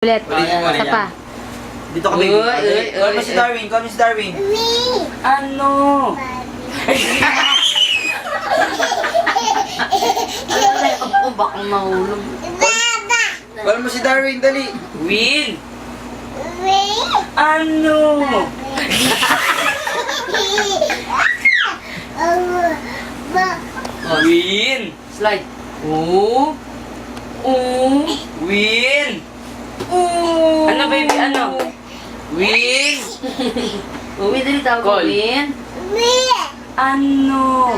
Ulit. Isa pa. Dito ka, baby. Call mo si Darwin. Call mo si Darwin. Ano? Ako baka mahulog. Call mo si Darwin, dali. Win! Ano? Win! Slide. Oh. Oh. Win! Ano baby? Ano? Win! Uwi, dali tawag ko. Call. Win. Ano?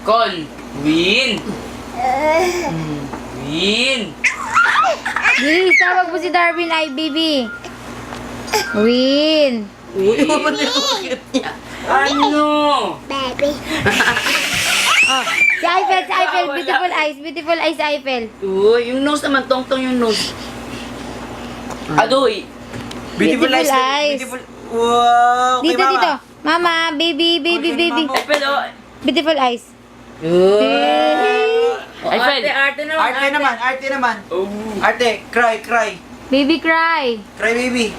Call. Win! Win! Bilis, tawag mo si Darwin ay baby. Win. Uy, bakit niya? Ano? Oh, si Eiffel, si Eiffel. Beautiful eyes. Beautiful eyes, si Eiffel. Uy, yung nose naman, tong-tong yung nose. Adoy! Beautiful eyes. Beautiful. Wow. Kay Dito, Mama. dito. Mama, baby, baby, Okay, baby. Mama. Ay, pero... Beautiful eyes. Ay, Fel. Arte naman. Oh. Arte, cry. Baby cry. Cry, baby.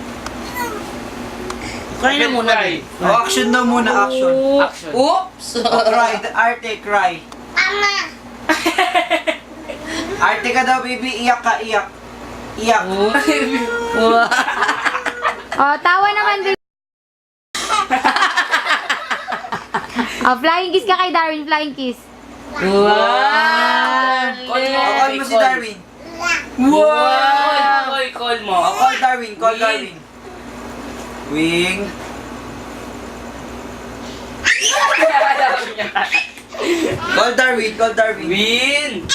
Cry na muna, babe. Oh, action daw muna, action. Action. Oops! Oh, cry. Arte, cry. Arte ka daw, baby. Iyak ka, iyak. Iyak. Oh, tawa naman, baby. Oh, flying kiss ka kay Darwin. Flying kiss. Wow! Call mo si Darwin. Wow! Call mo. Oh, call Darwin, call Darwin. Wing. Call Darwin. Win!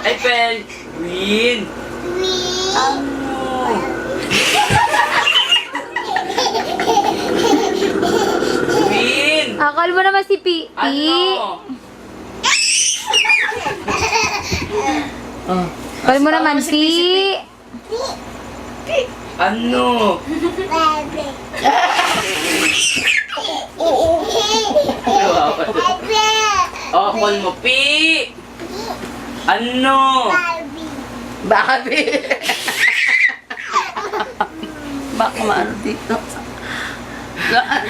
Ay, Fel. Win! Ano? Win! Call mo naman si Pi. Ano? Call mo naman Pi. Ano? Oh, call mo, Pi! Ano? Babi! Baka maano dito.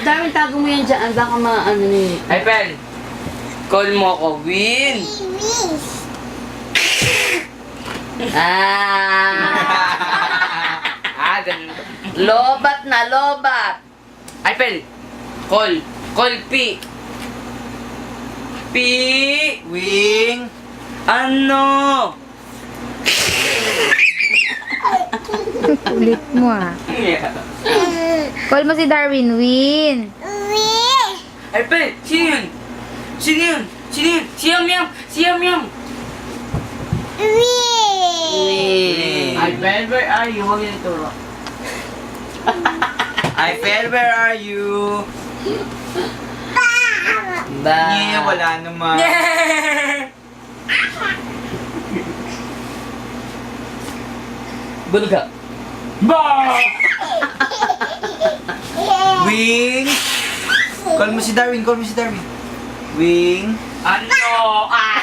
Darwin, tago mo yan dyan. Baka maano ni... Ay, Fel. Call mo ko, Win! Ganun. Lobat na, lobat. Ay, Fel. Call. Call, Pi. Pi! Wing. Ano? Ulit mo Call mo si Darwin. Win. Ay, Fel. Sino yun? Sino yun? Sino yun? Si Yam Yam! Si Yam Yam! Ay, Fel, where are you? Huwag yun ituro. I fell, where are you? Yeah, wala naman. Bulga. Ba! Wing. Call mo si Darwin. Wing. Ano? Ah!